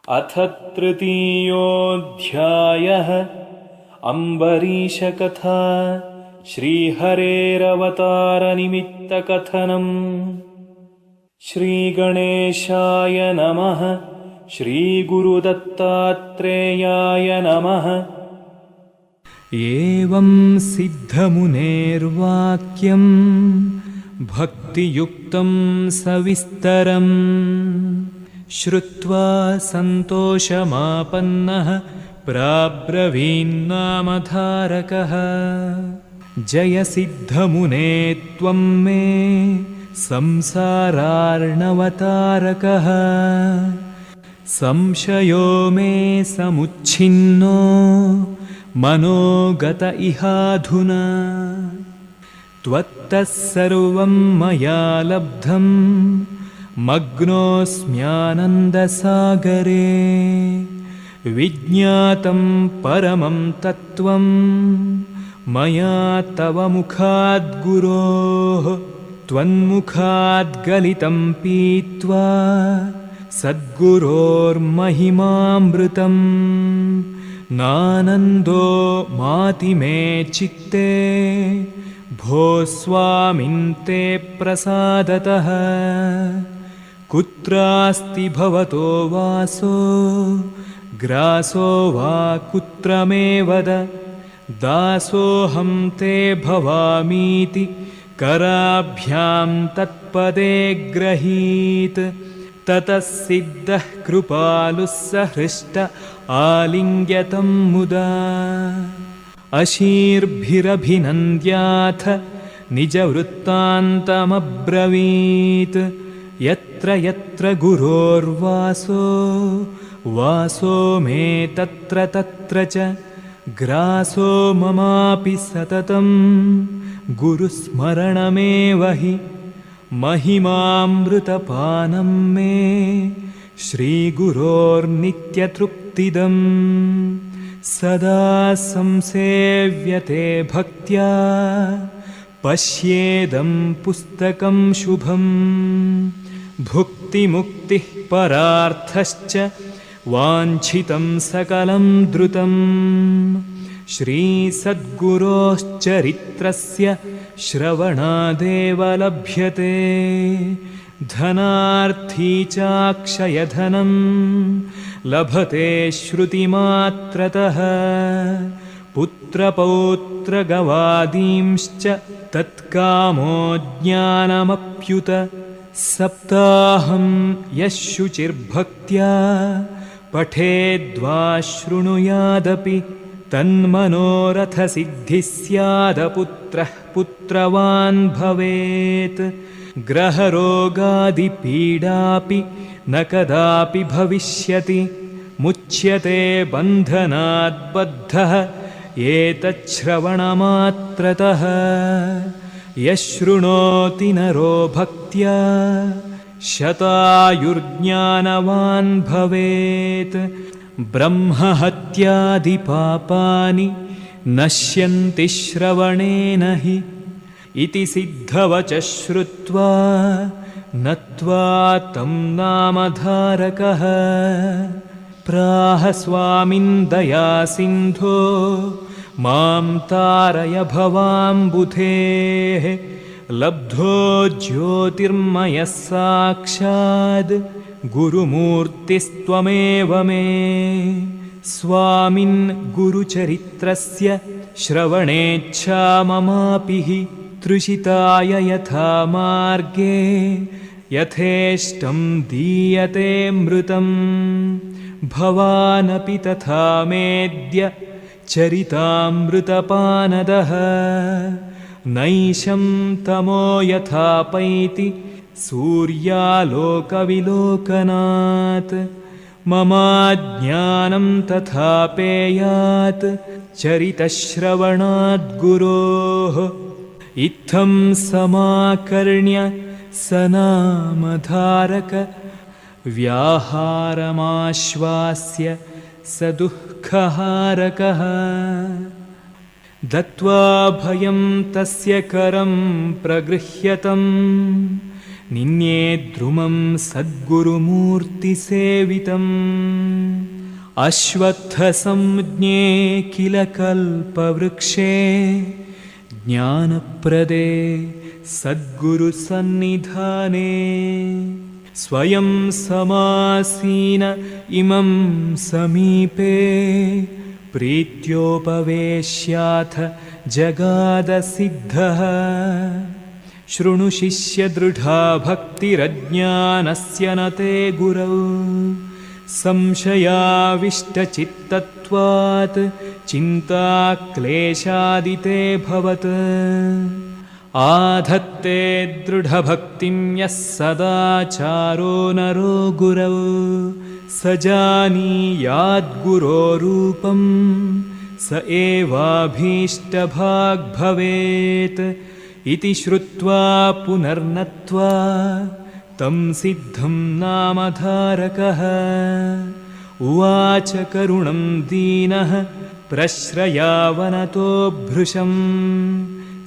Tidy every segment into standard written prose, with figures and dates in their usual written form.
अथ तृतीयोऽध्यायः अम्बरीषकथा श्रीहरेरवतारनिमित्तकथनम्। श्रीगणेशाय नमः। श्रीगुरुदत्तात्रेयाय नमः। एवं सिद्धमुनेर्वाक्यं भक्तियुक्तं सविस्तरम् श्रुत्वा सन्तोषमापन्नः प्राब्रवीन्नामधारकः। जय सिद्धमुने त्वं मे संसारार्णवतारकः। संशयो मे समुच्छिन्नो मनोगत इहाधुना। त्वत्तः सर्वं मया लब्धं मग्नोऽस्म्यानन्दसागरे। विज्ञातं परमं तत्त्वं मया तव मुखाद्गुरोः। त्वन्मुखाद्गलितं पीत्वा सद्गुरोर्महिमामृतम्। नानन्दो माति मे चित्ते भो स्वामिन्ते प्रसादतः। कुत्रास्ति भवतो वासो ग्रासो वा कुत्र मे वद। दासोऽहं ते भवामीति कराभ्यां तत्पदे ग्रहीत। ततः सिद्धः कृपालुः सहृष्ट आलिङ्ग्यतं मुदा। अशीर्भिरभिनन्द्याथ निजवृत्तान्तमब्रवीत्। यत्र यत्र गुरोर्वासो वासो मे तत्र तत्र च। ग्रासो ममापि सततं गुरुस्मरणमेव हि। महिमामृतपानं मे श्रीगुरोर्नित्यतृप्तिदम्। सदा संसेव्यते भक्त्या पश्येदं पुस्तकं शुभम्। भुक्तिमुक्तिः परार्थश्च वाञ्छितं सकलं द्रुतम्। श्रीसद्गुरोश्चरित्रस्य श्रवणादेव लभ्यते। धनार्थी चाक्षयधनं लभते श्रुतिमात्रतः। पुत्रपौत्रगवादींश्च तत्कामो ज्ञानमप्युत। सप्ताहं यः शुचिर्भक्त्या पठेद्वा शृणुयादपि तन्मनोरथसिद्धिः स्यादपुत्रः पुत्रवान् भवेत्। ग्रहरोगादिपीडापि न कदापि भविष्यति। मुच्यते बन्धनाद्बद्धः एतच्छ्रवणमात्रतः। यः शृणोति नरो भक्त्या शतायुर्ज्ञानवान् भवेत्। ब्रह्महत्यादिपापानि नश्यन्ति श्रवणेन हि। इति सिद्धवचः श्रुत्वा नत्वा तं नामधारकः। प्राह स्वामिन् दयासिन्धो मां तारय भवाम्बुधेः। लब्धो ज्योतिर्मयः साक्षाद् गुरुमूर्तिस्त्वमेव मे। स्वामिन् गुरुचरित्रस्य श्रवणेच्छा ममापि हि। तृषिताय यथा मार्गे यथेष्टं दीयते मृतं। भवानपि तथा मेद्य चरितामृतपानदः। नैशं तमो यथा पैति सूर्यालोकविलोकनात्। ममाज्ञानं तथा पेयात् चरितश्रवणाद्गुरोः। इत्थं समाकर्ण्य स नामधारक व्याहारमाश्वास्य स दुःखहारकः। दत्वा भयं तस्य करं प्रगृह्यतं निन्येद्रुमं सद्गुरुमूर्तिसेवितम् अश्वत्थसंज्ञे किल कल्पवृक्षे ज्ञानप्रदे सद्गुरुसन्निधाने स्वयं समासीन इमं समीपे प्रीत्योपवेश्याथ जगादसिद्धः शृणु शिष्यदृढा भक्तिरज्ञानस्य न ते गुरौ संशयाविष्टचित्तत्वात् चिन्ताक्लेशादिते भवत् आधत्ते दृढभक्तिं यः सदाचारो नरो गुरौ स जानीयाद्गुरोरूपं स एवाभीष्टभाग् भवेत् इति श्रुत्वा पुनर्नत्वा तं सिद्धं नामधारकः उवाच करुणं दीनः प्रश्रयावनतो भृशम्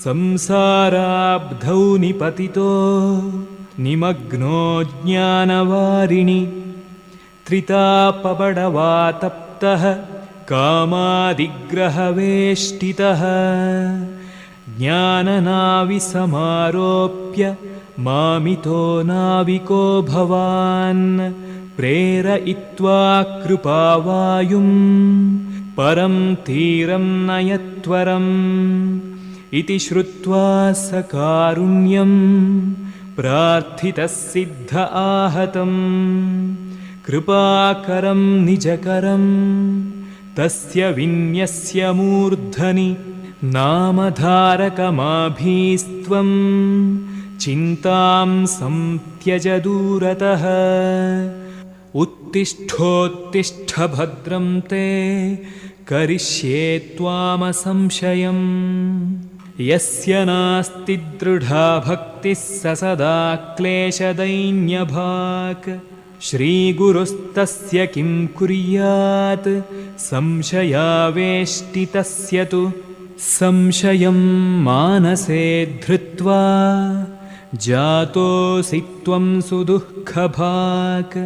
संसाराब्धौ निपतितो निमग्नो ज्ञानवारिणि त्रितापबडवातप्तः कामादिग्रहवेष्टितः ज्ञाननाविसमारोप्य मामितो नाविको भवान् प्रेरयित्वा कृपावायुं परं तीरं नयत्वरम् इति श्रुत्वा स कारुण्यं प्रार्थितः सिद्ध आहतं कृपाकरं निजकरं तस्य विन्यस्य मूर्धनि नामधारकमाभीस्त्वं चिन्तां संत्यज दूरतः उत्तिष्ठोत्तिष्ठ भद्रं ते करिष्ये त्वामसंशयम् यस्य नास्ति दृढा भक्तिः स सदा क्लेशदैन्यभाक् श्रीगुरुस्तस्य किं कुर्यात् संशयावेष्टितस्य तु संशयं मानसे धृत्वा जातोऽसि त्वं सुदुःखभाक्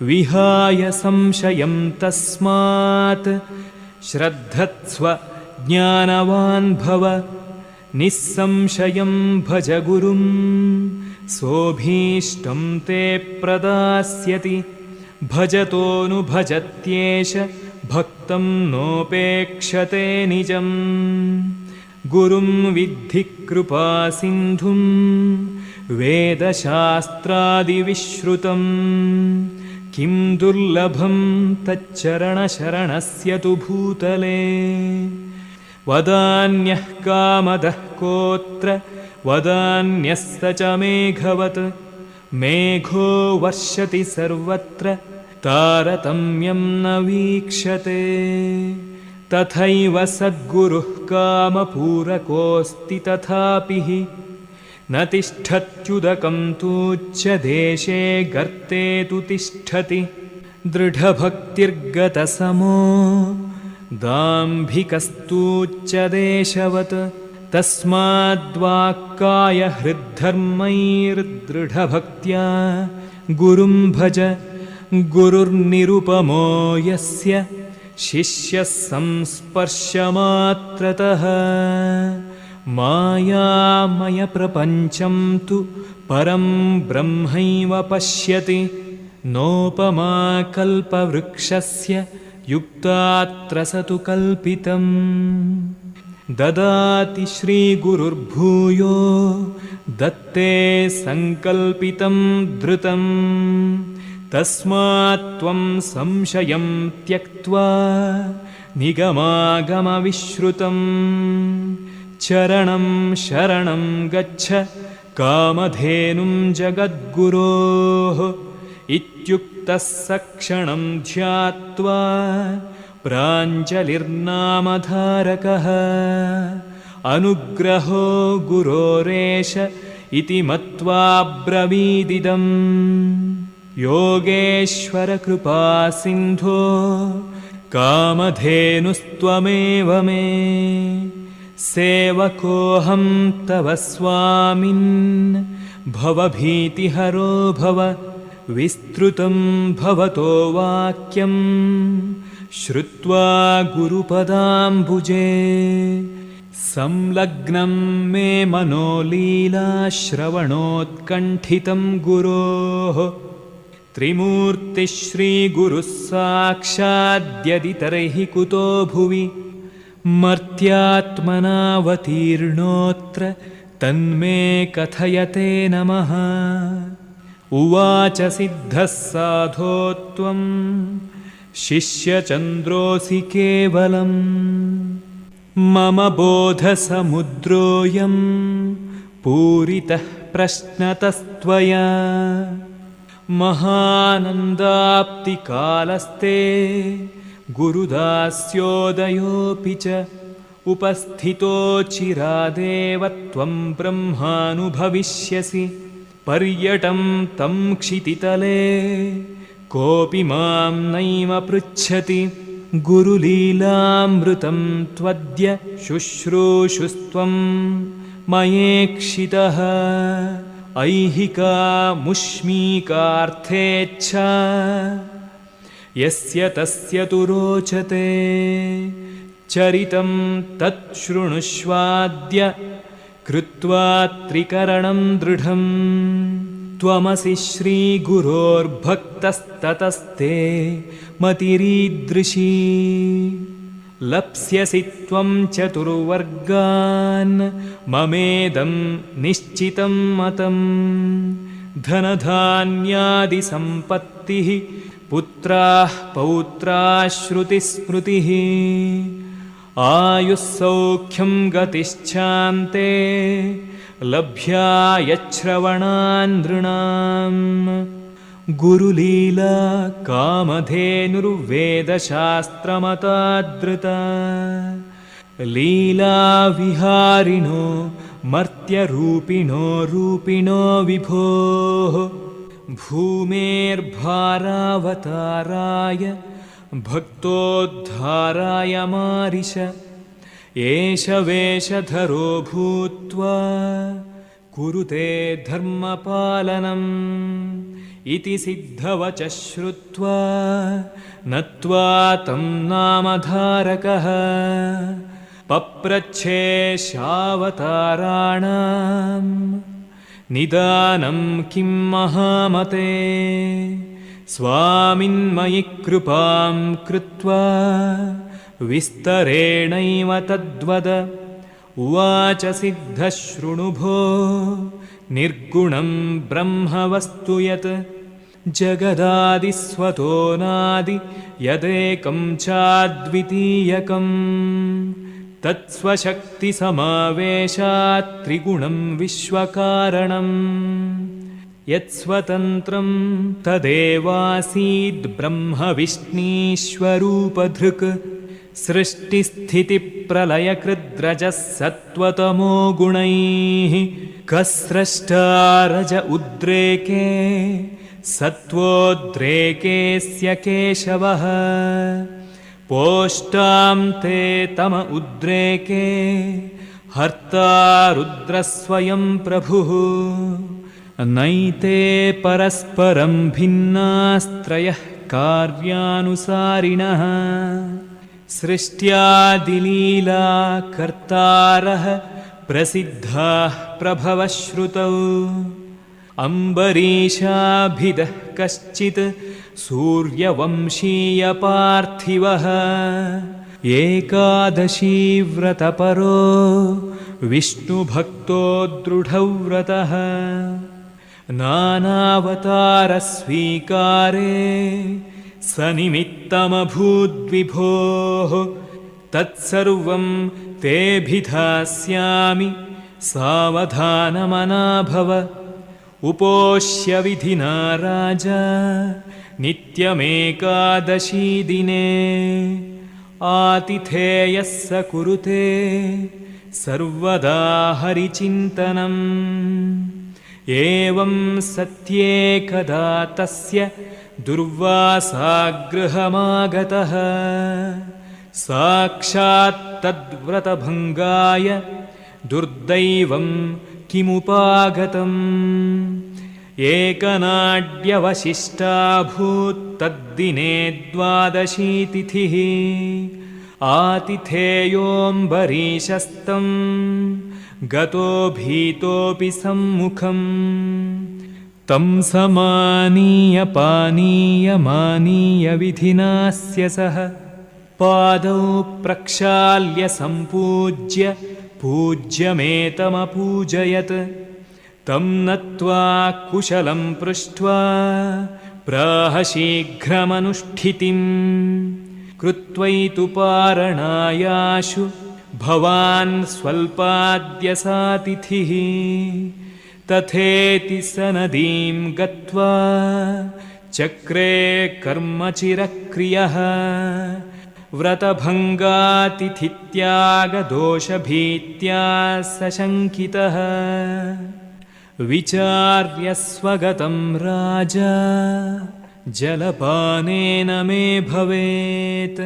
विहाय संशयं तस्मात् श्रद्धत्स्व ज्ञानवान् भव निस्संशयं भज गुरुं सोऽभीष्टं ते प्रदास्यति भजतोऽनुभजत्येष भक्तं नोपेक्षते निजम् गुरुं विद्धि कृपासिन्धुं वेदशास्त्रादिविश्रुतं किं दुर्लभं तच्चरणशरणस्य तु भूतले वदान्यः कामदः कोत्र वदान्यस्त च मेघवत् मेघो वर्षति सर्वत्र तारतम्यं न वीक्षते तथैव सद्गुरुः कामपूरकोऽस्ति तथापि हि न तिष्ठत्युदकं तूच्यदेशे गर्ते तु तिष्ठति दृढभक्तिर्गतसमो दाम्भिकस्तूच्यदेशवत् तस्माद्वाक्काय हृद्धर्मैर्दृढभक्त्या गुरुं भज गुरुर्निरुपमो यस्य शिष्यः संस्पर्शमात्रतः मायामयप्रपञ्चं तु परं ब्रह्मैव पश्यति नोपमा कल्पवृक्षस्य युक्तात्र स तु कल्पितम् ददाति श्रीगुरुर्भूयो दत्ते संकल्पितं धृतं तस्मात् त्वं संशयं त्यक्त्वा निगमागमविश्रुतं चरणं शरणं गच्छ कामधेनुं जगद्गुरोः इत्युक्तः सक्षणं ध्यात्वा प्राञ्जलिर्नामधारकः अनुग्रहो गुरोरेश इति मत्वा ब्रवीदिदम् योगेश्वरकृपासिन्धो कामधेनुस्त्वमेव मे सेवकोऽहं तव स्वामिन् भवभीतिहरो भव विस्तृतं भवतो वाक्यं श्रुत्वा गुरुपदाम्बुजे संलग्नं मे मनो लीलाश्रवणोत्कण्ठितं गुरोः त्रिमूर्तिश्रीगुरुः साक्षाद्यदि तर्हि कुतो भुवि मर्त्यात्मनावतीर्णोऽत्र तन्मे कथयते नमः। उवाच सिद्धः साधो त्वं शिष्यचन्द्रोऽसि केवलम् मम बोधसमुद्रोऽयं पूरितः प्रश्नतस्त्वया महानन्दाप्तिकालस्ते गुरुदास्योदयोऽपि च उपस्थितो चिरादेव त्वं ब्रह्मानुभविष्यसि पर्यटं तं क्षितितले कोऽपि मां नैव पृच्छति गुरुलीलामृतं त्वद्य शुश्रूषुस्त्वं मयेक्षितः ऐहिका मुष्मीकार्थेच्छा यस्य तस्य तु रोचते चरितं तच्छृणुष्वाद्य कृत्वा त्रिकरणं दृढम् त्वमसि श्रीगुरोर्भक्तस्ततस्ते मतिरीदृशी लप्स्यसि त्वं चतुर्वर्गान् ममेदं निश्चितं मतं धनधान्यादिसम्पत्तिः पुत्राः पौत्राः श्रुतिस्मृतिः आयुः सौख्यं गतिश्चान्ते लभ्या यच्छ्रवणान् नृणाम् गुरुलीला कामधेनुर्वेदशास्त्रमतादृता लीलाविहारिणो मर्त्यरूपिणो विभोः भूमेर्भारावताराय भक्तोद्धाराय मारिष एष वेषधरो भूत्वा कुरुते धर्मपालनम् इति सिद्धवचः श्रुत्वा नत्वा तं नामधारकः पप्रच्छेशावताराणां निदानं किं महामते स्वामिन्मयि कृपां कृत्वा विस्तरेणैव तद्वद उवाच सिद्धः शृणु भो निर्गुणं ब्रह्मवस्तु यत् जगदादिस्वतो नादि यदेकं चाद्वितीयकं तत्स्वशक्तिसमावेशात् त्रिगुणं विश्वकारणम् यत्स्वतन्त्रं तदेवासीद् ब्रह्मविष्णीश्वरूपधृक् सृष्टिस्थितिप्रलयकृद्रजः सत्त्वतमो गुणैः कस्रष्टा रज उद्रेके सत्त्वोद्रेकेऽस्य केशवः पोष्टां ते तम उद्रेके हर्ता रुद्रस्वयं प्रभुः नैते परस्परं भिन्नास्त्रयः कार्यानुसारिणः सृष्ट्यादिलीला कर्तारः प्रसिद्धाः प्रभवश्रुतौ अम्बरीशाभिदः कश्चित् सूर्यवंशीयपार्थिवः एकादशीव्रतपरो विष्णुभक्तो दृढव्रतः नानावतारस्वीकारे सनिमित्तमभूद्विभोः तत्सर्वं तेऽभिधास्यामि सावधानमना भव उपोष्य विधिना राजा नित्यमेकादशी दिने आतिथेयः स कुरुते सर्वदा हरिचिन्तनम् एवं सत्येकदा तस्य दुर्वासागृहमागतः साक्षात् तद्व्रतभङ्गाय दुर्दैवं किमुपागतम् एकनाड्यवशिष्टाभूत् तद्दिने द्वादशी तिथिः आतिथेयोऽम्बरीशस्तं गतो भीतोऽपि सम्मुखम् तं समानीय पानीयमानीय विधिनास्य सह पादौ प्रक्षाल्य सम्पूज्य पूज्यमेतमपूजयत् तं नत्वा कुशलं पृष्ट्वा प्राह शीघ्रमनुष्ठितिम् कृत्वैतु पारणायाशु भवान् स्वल्पाद्य सातिथिः तथेति स नदीं गत्वा चक्रे कर्मचिरक्रियः व्रतभङ्गातिथित्यागदोषभीत्या सशङ्कितः विचार्य स्वगतं राजा जलपानेन मे भवेत्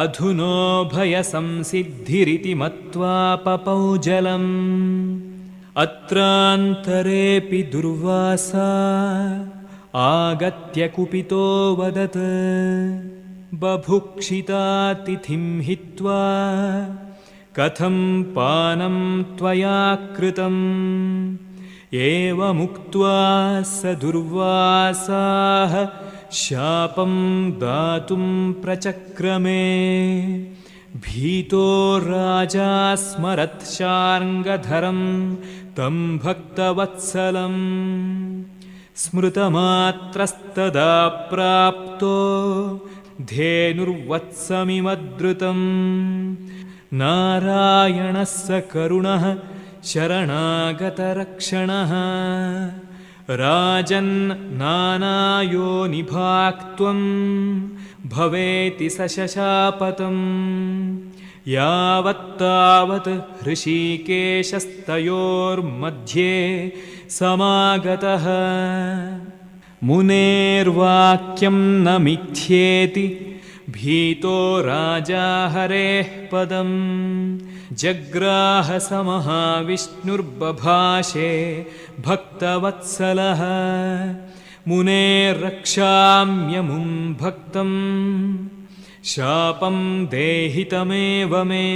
अधुनोभयसंसिद्धिरिति मत्वा पपौ जलम् अत्रान्तरेऽपि दुर्वासा आगत्य कुपितो वदत् बभुक्षितातिथिं हित्वा कथं पानं त्वया कृतम् एवमुक्त्वा स दुर्वासाः शापं दातुं प्रचक्रमे भीतो राजा स्मरत् शार्ङ्गधरं तं भक्तवत्सलं स्मृतमात्रस्तदा प्राप्तो धेनुर्वत्समिमद्रुतं नारायणः स करुणः शरणागतरक्षणः राजन् नानायोनिभाक्त्वं भवेति स शशापतम् यावत्तावत् हृषीकेशस्तयोर्मध्ये समागतः मुनेर्वाक्यं न मिथ्येति भीतो राजा हरेः पदम् जग्राह स महाविष्णुर्बभाषे भक्तवत्सलः मुनेर्रक्षाम्यमुं भक्तं शापं देहितमेव मे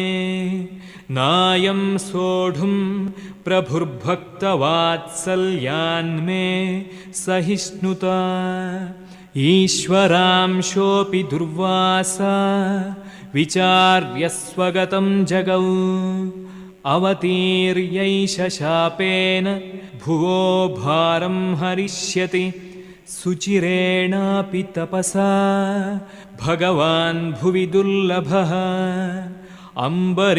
नायं सोढुं प्रभुर्भक्तवात्सल्यान्मे सहिष्णुता ईश्वरांशोऽपि दुर्वासा विचार्य स्वगतं जगौ अवतीर्यैष शापेन भुवो भारं हरिष्यति सुचिरेणापि तपसा भगवान् भुवि दुर्लभः अम्बरीशप्रभावेन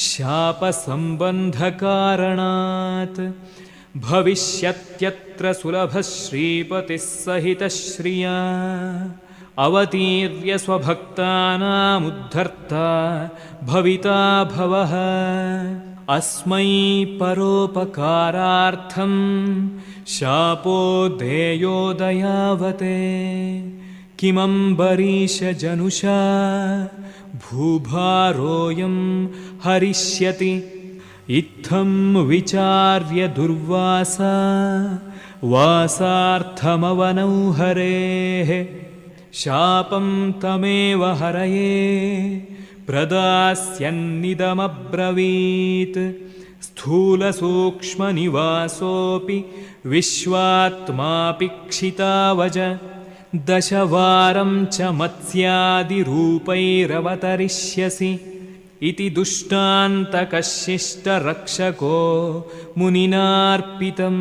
शापसम्बन्धकारणात् भविष्यत्यत्र सुलभः श्रीपतिः सहितः श्रिया अवतीर्य स्वभक्तानामुद्धर्ता भविता भवः अस्मै परोपकारार्थं शापो देयो दयावते किमम्बरीशजनुषा भूभारोऽयं हरिष्यति इत्थं विचार्य दुर्वासा वासार्थमवनौ हरेः शापं तमेव हरये प्रदास्यन्निदमब्रवीत् स्थूलसूक्ष्मनिवासोऽपि विश्वात्मापि क्षितावज दशवारं च मत्स्यादिरूपैरवतरिष्यसि इति दुष्टान्तकशिष्टरक्षको मुनिनार्पितं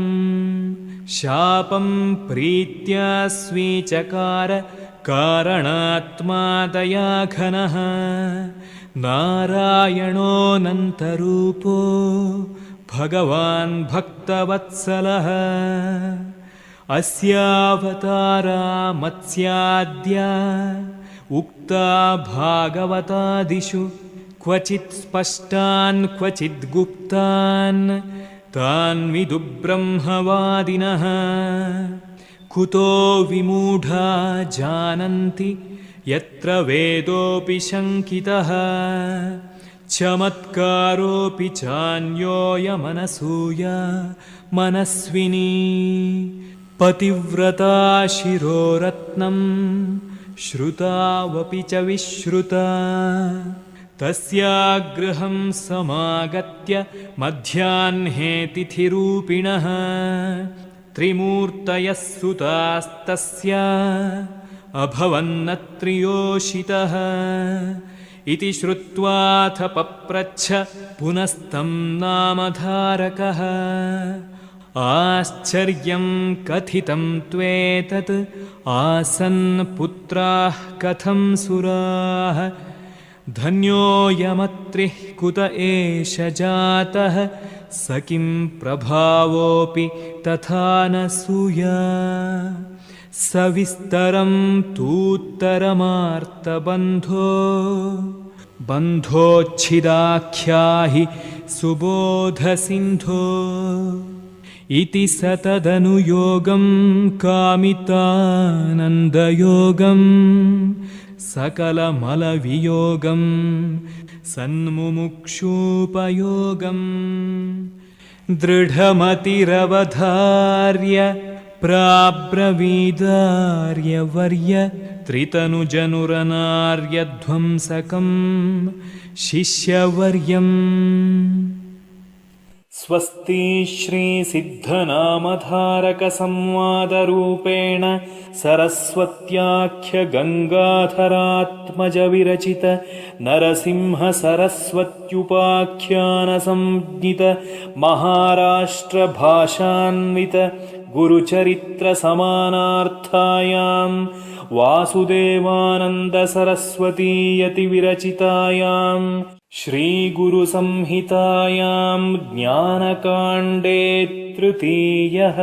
शापं प्रीत्या स्वीचकार कारणात्मा दयाघनः नारायणोऽनन्तरूपो भगवान् भक्तवत्सलः अस्यावतारा मत्स्याद्या उक्ता भागवतादिषु क्वचित् स्पष्टान् क्वचित् गुप्तान् तान् विदुब्रह्मवादिनः कुतो विमूढा जानन्ति यत्र वेदोऽपि शङ्कितः चमत्कारोऽपि चान्योऽयमनसूया मनस्विनी पतिव्रता शिरोरत्नं श्रुतावपि च विश्रुता तस्यागृहं समागत्य मध्याह्ने तिथिरूपिणः त्रिमूर्तयः सुतास्तस्य अभवन्नत्रियोषितः इति श्रुत्वाथ पप्रच्छ पुनस्तं नामधारकः आश्चर्यं कथितं त्वेतत् आसन् पुत्राः कथं सुराः धन्योऽयमत्रिः कुत एष जातः स किं प्रभावोऽपि तथा न सूया सविस्तरं तूत्तरमार्तबन्धो बन्धोच्छिदाख्याहि सुबोधसिन्धो इति स तदनुयोगं कामितानन्दयोगं सकलमलवियोगं सन्मुमुक्षूपयोगम् दृढमतिरवधार्य प्राब्रवीदार्यवर्य त्रितनुजनुरनार्यध्वंसकं शिष्यवर्यम् स्वस्ति श्रीसिद्धनामधारकसंवादरूपेण सरस्वत्याख्यगङ्गाधरात्मजविरचित नरसिंहसरस्वत्युपाख्यानसंज्ञित महाराष्ट्रभाषान्वित गुरुचरित्रसमानार्थायां वासुदेवानन्दसरस्वतीयतिविरचितायां श्रीगुरुसंहितायां ज्ञानकाण्डे तृतीयः